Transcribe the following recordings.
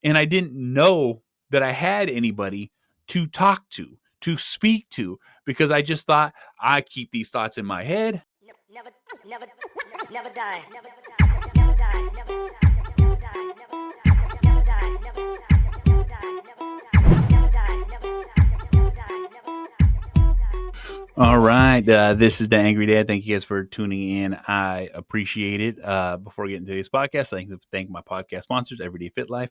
And I didn't know that I had anybody to talk to speak to, because I just thought I keep these thoughts in my head. Never, never, never die. Never die. Never die. Never die. Never die. Never die. Never die. Never die. Never die. Never die. All right. This is the Angry Dad. Thank you guys for tuning in. I appreciate it. Before we get into today's podcast, I'd like to thank my podcast sponsors, Everyday Fit Life.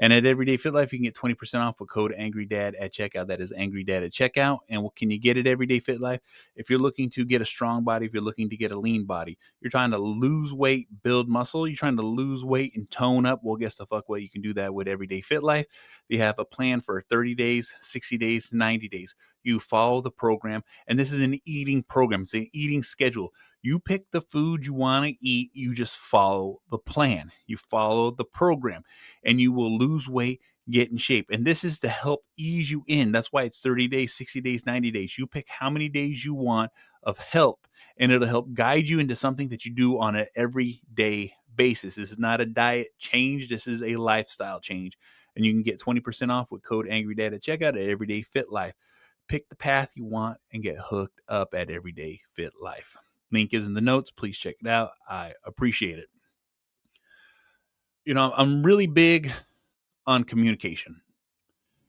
And at Everyday Fit Life, you can get 20% off with code AngryDad at checkout. That is AngryDad at checkout. And what can you get at Everyday Fit Life? If you're looking to get a strong body, if you're looking to get a lean body, you're trying to lose weight, build muscle, you're trying to lose weight and tone up, well, guess the fuck what? You can do that with Everyday Fit Life. They have a plan for 30 days, 60 days, 90 days. You follow the program, and this is an eating program. It's an eating schedule. You pick the food you want to eat. You just follow the plan. You follow the program, and you will lose weight, get in shape. And this is to help ease you in. That's why it's 30 days, 60 days, 90 days. You pick how many days you want of help, and it'll help guide you into something that you do on an everyday basis. This is not a diet change. This is a lifestyle change. And you can get 20% off with code AngryDad at checkout at Everyday Fit Life. Pick the path you want and get hooked up at Everyday Fit Life. Link is in the notes. Please check it out. I appreciate it. I'm really big on communication.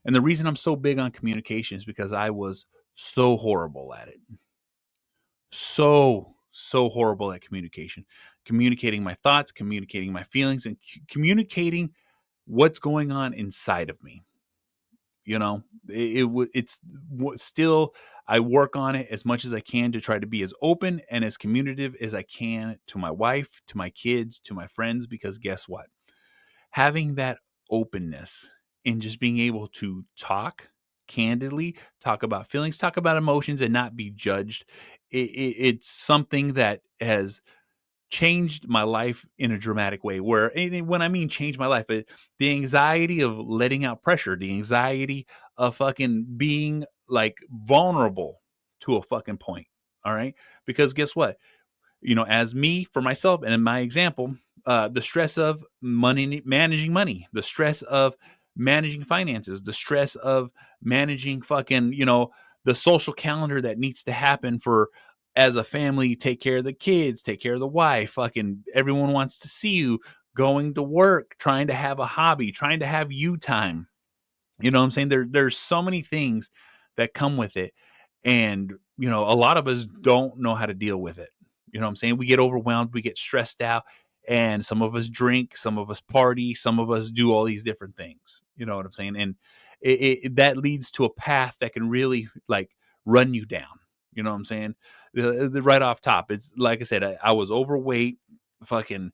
And the reason I'm so big on communication is because I was so horrible at it. So horrible at communication. Communicating my thoughts, communicating my feelings, and communicating what's going on inside of me. It's still, I work on it as much as I can to try to be as open and as communicative as I can to my wife, to my kids, to my friends, because guess what? Having that openness and just being able to talk candidly, talk about feelings, talk about emotions, and not be judged, it's something that has changed my life in a dramatic way. When I mean change my life, the anxiety of letting out pressure, the anxiety of fucking being like vulnerable to a fucking point. All right. Because guess what? As me, for myself, and in my example, the stress of managing money, the stress of managing finances, the stress of managing fucking, the social calendar that needs to happen for, as a family, take care of the kids, take care of the wife, fucking everyone wants to see you, going to work, trying to have a hobby, trying to have you time. You know what I'm saying? There's so many things that come with it. And, a lot of us don't know how to deal with it. You know what I'm saying? We get overwhelmed, we get stressed out, and some of us drink, some of us party, some of us do all these different things. You know what I'm saying? And that leads to a path that can really like run you down. You know what I'm saying? Right off top, it's like I said, I was overweight, fucking,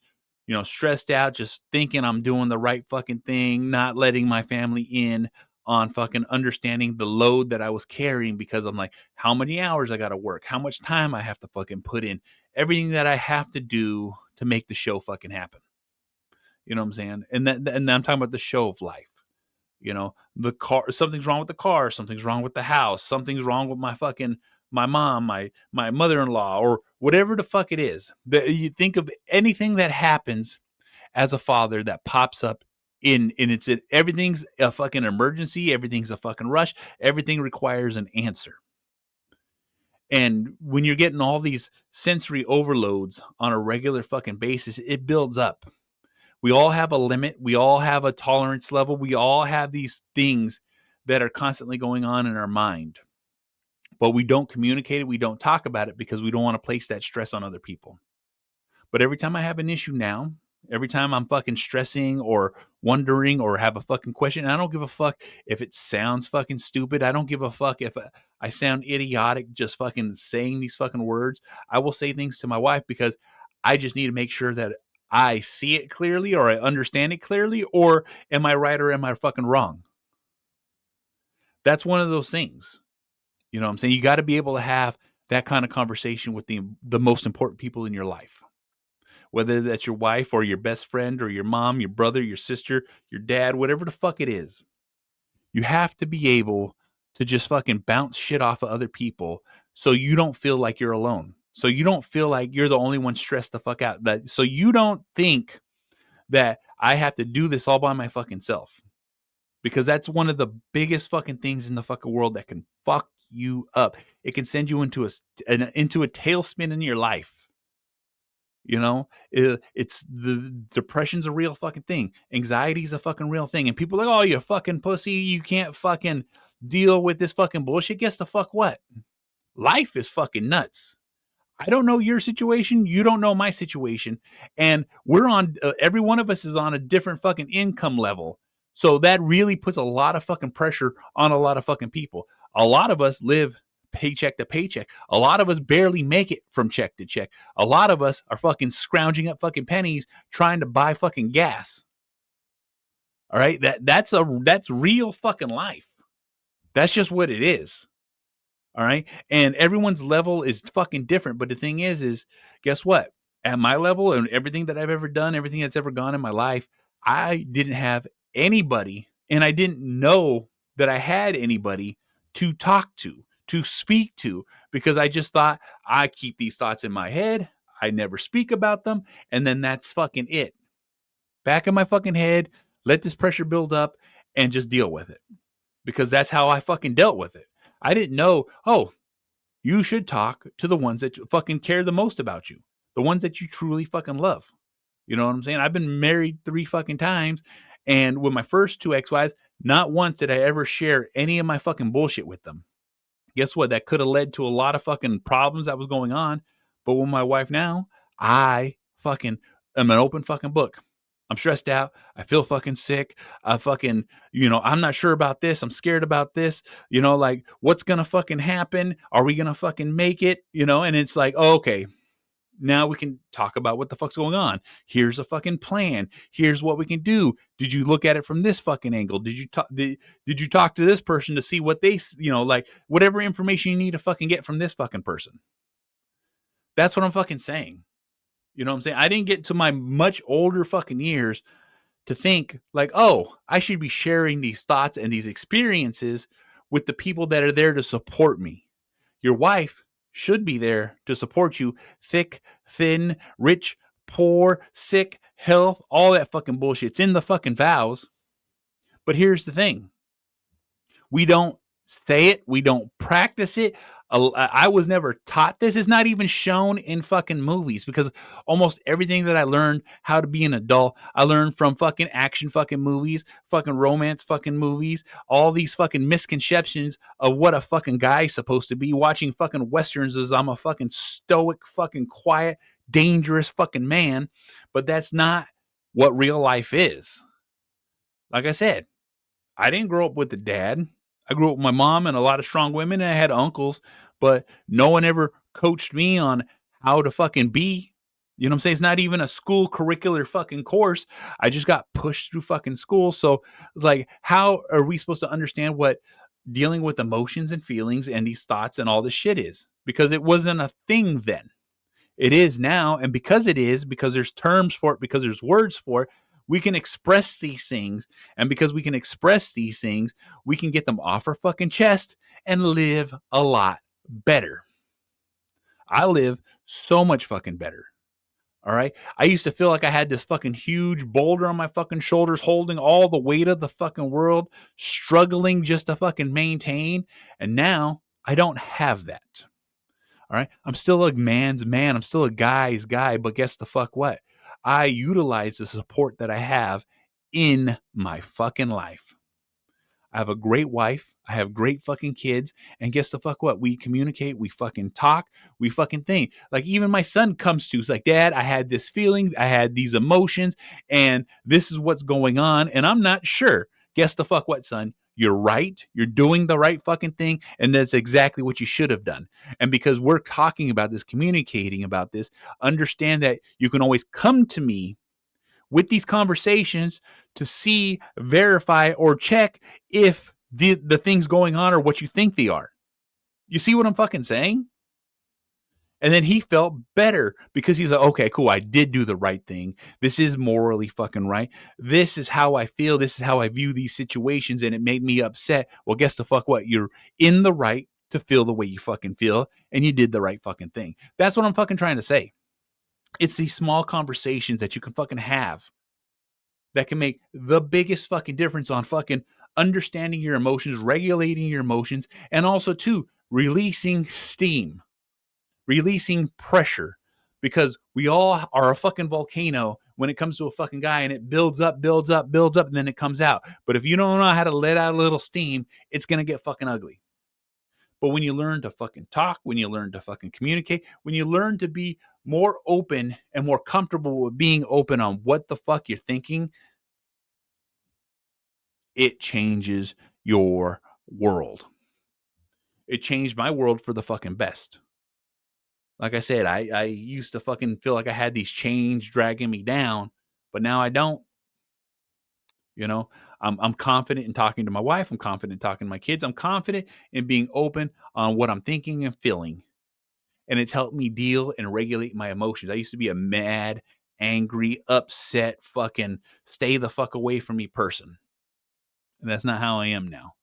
stressed out, just thinking I'm doing the right fucking thing, not letting my family in on fucking understanding the load that I was carrying, because I'm like, how many hours I got to work, how much time I have to fucking put in, everything that I have to do to make the show fucking happen. You know what I'm saying? And I'm talking about the show of life. The car, something's wrong with the car, something's wrong with the house, something's wrong with my mom, my mother-in-law, or whatever the fuck it is. You think of anything that happens as a father that pops up everything's a fucking emergency, everything's a fucking rush, everything requires an answer. And when you're getting all these sensory overloads on a regular fucking basis, it builds up. We all have a limit. We all have a tolerance level. We all have these things that are constantly going on in our mind. But we don't communicate it. We don't talk about it because we don't want to place that stress on other people. But every time I have an issue now, every time I'm fucking stressing or wondering or have a fucking question, I don't give a fuck if it sounds fucking stupid. I don't give a fuck if I sound idiotic just fucking saying these fucking words. I will say things to my wife because I just need to make sure that I see it clearly or I understand it clearly, or am I right or am I fucking wrong? That's one of those things. You know what I'm saying? You got to be able to have that kind of conversation with the most important people in your life. Whether that's your wife or your best friend or your mom, your brother, your sister, your dad, whatever the fuck it is. You have to be able to just fucking bounce shit off of other people so you don't feel like you're alone. So you don't feel like you're the only one stressed the fuck out. So you don't think that I have to do this all by my fucking self. Because that's one of the biggest fucking things in the fucking world that can fuck you up. It can send you into a tailspin in your life. You know, it's the depression's a real fucking thing. Anxiety's a fucking real thing. And people are like, oh, you fucking pussy, you can't fucking deal with this fucking bullshit. Guess the fuck what? Life is fucking nuts. I don't know your situation. You don't know my situation. And we're on, every one of us is on a different fucking income level. So that really puts a lot of fucking pressure on a lot of fucking people. A lot of us live paycheck to paycheck. A lot of us barely make it from check to check. A lot of us are fucking scrounging up fucking pennies trying to buy fucking gas. All right. That's real fucking life. That's just what it is. All right. And everyone's level is fucking different. But the thing is guess what? At my level and everything that I've ever done, everything that's ever gone in my life, I didn't have anybody and I didn't know that I had anybody to talk to speak to, because I just thought I keep these thoughts in my head. I never speak about them. And then that's fucking it. Back in my fucking head, let this pressure build up and just deal with it, because that's how I fucking dealt with it. I didn't know, oh, you should talk to the ones that fucking care the most about you, the ones that you truly fucking love. You know what I'm saying? I've been married 3 fucking times, and with my first 2 ex-wives, not once did I ever share any of my fucking bullshit with them. Guess what? That could have led to a lot of fucking problems that was going on. But with my wife now, I fucking am an open fucking book. I'm stressed out. I feel fucking sick. I fucking, I'm not sure about this. I'm scared about this. Like, what's gonna fucking happen? Are we gonna fucking make it? And it's like, oh, okay, now we can talk about what the fuck's going on. Here's a fucking plan. Here's what we can do. Did you look at it from this fucking angle? Did you talk to this person to see what they, like whatever information you need to fucking get from this fucking person? That's what I'm fucking saying. You know what I'm saying? I didn't get to my much older fucking years to think like, oh, I should be sharing these thoughts and these experiences with the people that are there to support me. Your wife should be there to support you, thick, thin, rich, poor, sick, health, all that fucking bullshit. It's in the fucking vows. But here's the thing. We don't say it. We don't practice it. I was never taught this. It's not even shown in fucking movies, because almost everything that I learned how to be an adult, I learned from fucking action fucking movies, fucking romance fucking movies, all these fucking misconceptions of what a fucking guy's supposed to be, watching fucking westerns as I'm a fucking stoic, fucking quiet, dangerous fucking man. But that's not what real life is. Like I said, I didn't grow up with a dad. I grew up with my mom and a lot of strong women, and I had uncles, but no one ever coached me on how to fucking be. You know what I'm saying? It's not even a school curricular fucking course. I just got pushed through fucking school. So, like, how are we supposed to understand what dealing with emotions and feelings and these thoughts and all this shit is? Because it wasn't a thing then. It is now. And because it is, because there's terms for it, because there's words for it, we can express these things. And because we can express these things, we can get them off our fucking chest and live a lot better. I live so much fucking better. All right. I used to feel like I had this fucking huge boulder on my fucking shoulders, holding all the weight of the fucking world, struggling just to fucking maintain. And now I don't have that. All right. I'm still a man's man. I'm still a guy's guy. But guess the fuck what? I utilize the support that I have in my fucking life. I have a great wife. I have great fucking kids. And guess the fuck what? We communicate. We fucking talk. We fucking think. Like, even my son comes to, he's like, Dad, I had this feeling. I had these emotions. And this is what's going on. And I'm not sure. Guess the fuck what, son? You're right. You're doing the right fucking thing. And that's exactly what you should have done. And because we're talking about this, communicating about this, understand that you can always come to me with these conversations to see, verify, or check if the things going on are what you think they are. You see what I'm fucking saying? And then he felt better because he's like, okay, cool, I did do the right thing. This is morally fucking right. This is how I feel. This is how I view these situations, and it made me upset. Well, guess the fuck what? You're in the right to feel the way you fucking feel, and you did the right fucking thing. That's what I'm fucking trying to say. It's these small conversations that you can fucking have that can make the biggest fucking difference on fucking understanding your emotions, regulating your emotions, and also too releasing steam, releasing pressure, because we all are a fucking volcano when it comes to a fucking guy, and it builds up, builds up, builds up, and then it comes out. But if you don't know how to let out a little steam, it's gonna get fucking ugly. But when you learn to fucking talk, when you learn to fucking communicate, when you learn to be more open and more comfortable with being open on what the fuck you're thinking, it changes your world. It changed my world for the fucking best. Like I said, I used to fucking feel like I had these chains dragging me down, but now I don't. You know, I'm confident in talking to my wife. I'm confident in talking to my kids. I'm confident in being open on what I'm thinking and feeling. And it's helped me deal and regulate my emotions. I used to be a mad, angry, upset, fucking stay the fuck away from me person. And that's not how I am now.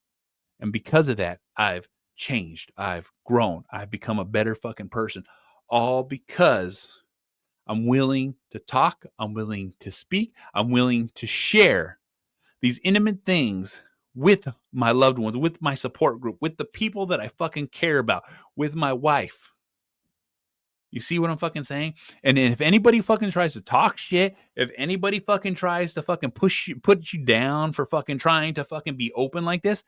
And because of that, I've changed. I've grown. I've become a better fucking person. All because I'm willing to talk. I'm willing to speak. I'm willing to share these intimate things with my loved ones, with my support group, with the people that I fucking care about, with my wife. You see what I'm fucking saying? And if anybody fucking tries to talk shit, if anybody fucking tries to fucking push you, put you down for fucking trying to fucking be open like this,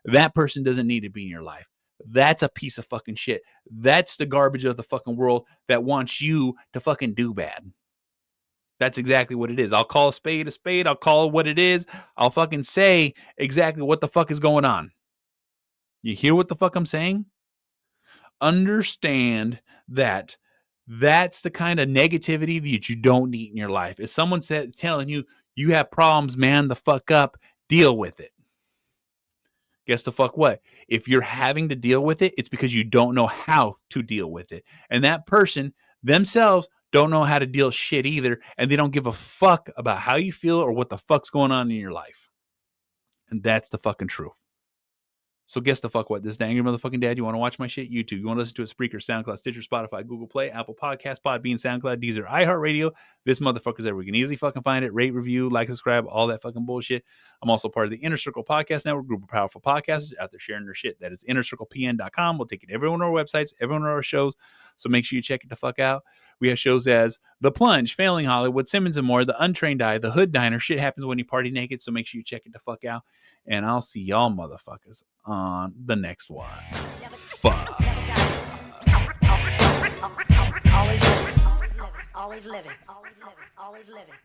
that person doesn't need to be in your life. That's a piece of fucking shit. That's the garbage of the fucking world that wants you to fucking do bad. That's exactly what it is. I'll call a spade a spade. I'll call it what it is. I'll fucking say exactly what the fuck is going on. You hear what the fuck I'm saying? Understand that that's the kind of negativity that you don't need in your life. If someone said telling you you have problems, man, the fuck up, deal with it. Guess the fuck what? If you're having to deal with it, it's because you don't know how to deal with it. And that person themselves don't know how to deal shit either, and they don't give a fuck about how you feel or what the fuck's going on in your life. And that's the fucking truth. So guess the fuck what? This is the Angry Motherfucking Dad. You want to watch my shit? YouTube. You want to listen to it? Spreaker, SoundCloud, Stitcher, Spotify, Google Play, Apple Podcasts, Podbean, SoundCloud, Deezer, iHeartRadio. This motherfucker's everywhere. You can easily fucking find it. Rate, review, like, subscribe, all that fucking bullshit. I'm also part of the Inner Circle Podcast Network, group of powerful podcasters out there sharing their shit. That is innercirclepn.com. We'll take it to every one of our websites, every one of our shows. So make sure you check it the fuck out. We have shows as The Plunge, Failing Hollywood, Simmons and More, The Untrained Eye, The Hood Diner. Shit happens when you party naked. So make sure you check it the fuck out. And I'll see y'all motherfuckers on the next one. Fuck. Always living, always living, always living, always living, always living, always living.